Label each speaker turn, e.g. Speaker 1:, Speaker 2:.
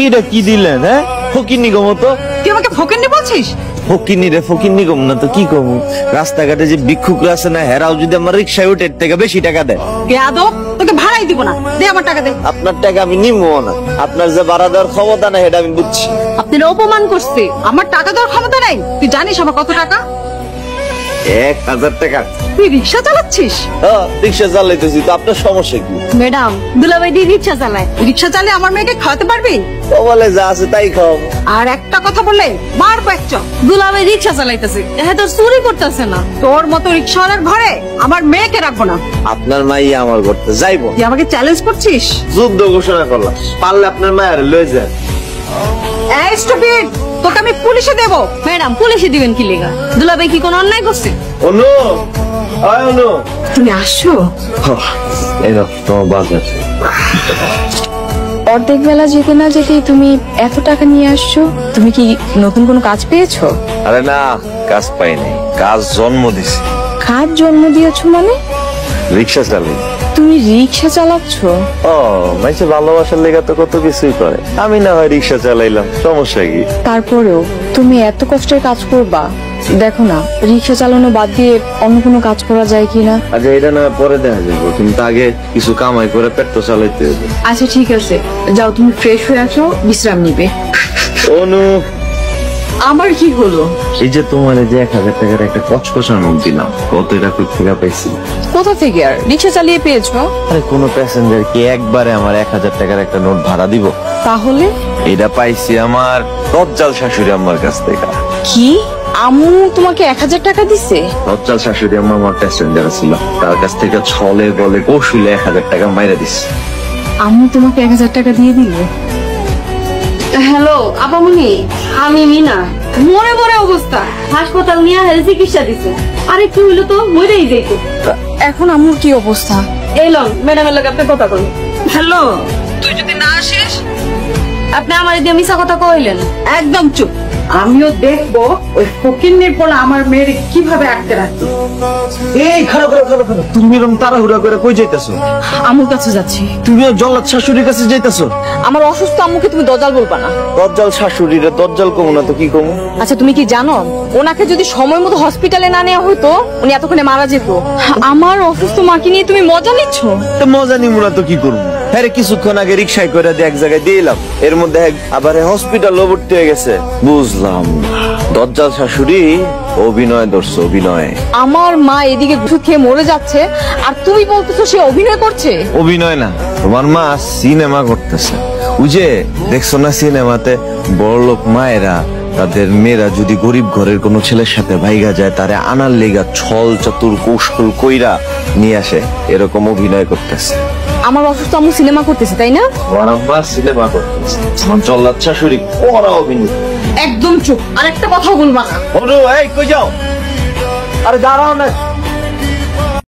Speaker 1: এটা কি দিলেন? হ্যাঁ, ফকিন্নি গো মতো।
Speaker 2: তুই আমাকে ফকিন্নি বলছিস?
Speaker 1: ফকিন্নি রে, ফকিন্নি গম না তো কি কম। রাস্তাঘাটে যে ভিক্ষুকরা আছে না, হেরাও যদি আমার রিক্সায় উঠে থেকে বেশি টাকা দেয়।
Speaker 2: বেয়াদব, তোকে ভাড়াই দিব না, দে আমার টাকা দে।
Speaker 1: আপনার টাকা আমি নিবো না, আপনার যে ভাড়া দেওয়ার ক্ষমতা না সেটা আমি বুঝছি।
Speaker 2: আপনারা অপমান করছে, আমার টাকা দেওয়ার ক্ষমতা নাই। তুই জানিস আমার কত টাকা?
Speaker 1: 1000 টাকা।
Speaker 2: তুই রিক্সা চালাচ্ছিস?
Speaker 1: রিক্সা চালাইতেছি তো, আপনার সমস্যা কি?
Speaker 2: ম্যাডাম, দুলাভাই দিয়ে রিক্সা চালায়। রিক্সা চালিয়ে আমার মেয়েকে খাওয়াতে পারবি?
Speaker 1: ও বলে যা আছে তাই খাও।
Speaker 2: আর একটা কথা বললে মারবো একটা। দুলাভাই রিক্সা চালাইতেছে, হ্যাঁ তোর চুরি করতেছে না। তোর মতো রিক্সাওয়ালার ঘরে আমার মেয়েকে রাখবো না।
Speaker 1: আপনার মাই আমার করতে যাইবো?
Speaker 2: তুই আমাকে চ্যালেঞ্জ করছিস?
Speaker 1: যুদ্ধ ঘোষণা করলাম, পারলে আপনার মায়ের লয়ে যান।
Speaker 2: এই স্টুপিড, তোকে আমি পুলিশে দেবো। ম্যাডাম, পুলিশে দিবেন কি লেগা? দুলাভাই কি কোনো অন্যায় করছে?
Speaker 1: অনু, আয় অনু।
Speaker 2: তুমি আসো।
Speaker 1: এই নাও তোমার বাজার।
Speaker 3: অর্ধেক বেলা যেতে না যেতেই তুমি এত টাকা নিয়ে আসছো। তুমি কি নতুন কোনো কাজ পেয়েছো?
Speaker 1: আরে না, কাজ পাইনি, কাজ জন্ম দিছি।
Speaker 3: কাজ জন্ম দিয়েছো মানে?
Speaker 1: রিক্সা চালাই।
Speaker 3: তুমি রিক্সা চালাচ্ছ?
Speaker 1: ও মাইছে ভালোবাসার লেগে তো কত কিছুই করে, আমি না হয় রিক্সা চালাইলাম, সমস্যা কি?
Speaker 3: তারপরেও তুমি এত কষ্টের কাজ করবা? দেখো না, রিক্সা চালানো বাদ দিয়ে অন্য কোনো কাজ করা যায় কিনা।
Speaker 1: আচ্ছা এটা না পরে দেখা যাবো, কিন্তু আগে কিছু কামাই করে পেট তো চালাইতে হবে।
Speaker 3: আচ্ছা ঠিক আছে, যাও তুমি ফ্রেশ হয়ে আসো, বিশ্রাম নিবে।
Speaker 1: অনু,
Speaker 3: আমার কি হলো?
Speaker 1: এই যে তোমার এই যে 1000 টাকার একটা কচকচার নোট দিলাম, কত এটা কই থেকে পাইছি?
Speaker 3: কোথা থেকে? আর রিক্সা চালিয়ে পেয়েছো?
Speaker 1: আরে কোনো প্যাসেঞ্জার কি একবারে আমার 1000 টাকার একটা নোট ভাড়া দিব?
Speaker 3: তাহলে
Speaker 1: এটা পাইছি আমার দজ্জাল শাশুড়ি আম্মার কাছ থেকে।
Speaker 3: কি? আম্মু তোমাকে 1000 টাকা দিছে?
Speaker 1: দজ্জাল শাশুড়ি আম্মা আমার প্যাসেঞ্জার ছিল, তার কাছ থেকে ছলে বলে কৌশলে 1000 টাকা মাইরা দিচ্ছে।
Speaker 3: আম্মু তোমাকে 1000 টাকা দিয়ে দিল?
Speaker 4: হ্যালো আপামনি, আমি মিনা। মরে মরে অবস্থা, হাসপাতাল নিয়ে চিকিৎসা দিছে। আরে কি হইলো তো, মরেই যাইতো।
Speaker 3: এখন আম্মুর কি অবস্থা?
Speaker 4: এই লন, ম্যাডামের লগে আপনি কথা বলুন।
Speaker 2: হ্যালো, তুই যদি না আসিস?
Speaker 4: আপনি আমার দিয়ে মিছা কথা কইলেন।
Speaker 2: একদম চুপ। আমিও দেখবো ওই ফকিন্নির পোলা আমার মেয়ের কিভাবে আটকে রাখতো।
Speaker 1: এই খারাপ খারাপ খারাপ, তুমি এরকম তাড়াহুড়া করে কই যাইতাছো?
Speaker 3: আম্মুর কাছে যাচ্ছি।
Speaker 1: তুমিও জল্লাদ শাশুড়ির কাছে যাইতাছো?
Speaker 3: আমার অসুস্থ আম্মুকে তুমি দজ্জাল বলবা না।
Speaker 1: দজ্জাল শাশুড়িরে দজ্জাল কমু না তো কি কমু?
Speaker 3: আচ্ছা তুমি কি জানো, ওনাকে যদি সময় মতো হসপিটালে না নেওয়া হতো, উনি এতক্ষণে মারা যেত। আমার অসুস্থ মাকে নিয়ে তুমি মজা নিচ্ছ?
Speaker 1: তো মজা নিমু না তো কি করবো? হ্যাঁ, কিছুক্ষণ আগে রিক্সায় করে দিয়ে এক জায়গায় দিয়ে এলাম, এর মধ্যে আবার হসপিটালও ভর্তি হয়ে গেছে। বুঝলাম দজ্জাল শাশুড়ি অভিনয় ধরছে, অভিনয়।
Speaker 3: আমার মা এদিকে ওষুধ খেয়ে মরে যাচ্ছে, আর তুমি বলতেছো সে অভিনয় করছে?
Speaker 1: অভিনয় না, তোমার মা সিনেমা করতেছে। ওই যে দেখছো না সিনেমাতে বড়লোক মায়েরা তাদের মেয়েরা যদি গরিব ঘরের কোনো ছেলের সাথে ভাইগা যায়, তারে আনার লেগা ছল চাতুর কৌশল কইরা নিয়ে আসে, এরকম অভিনয় করতেছে।
Speaker 3: আমার অসুস্থ আম্মু সিনেমা করতেছে, তাই না?
Speaker 1: তোমার আম্মা সিনেমা করতেছে, আমার জল্লাদ শাশুড়ি করা অভিনয়।
Speaker 2: একদম চুপ, আর একটা কথা বলবা না।
Speaker 1: অনু, এই কই যাও? আরে দাঁড়াও না।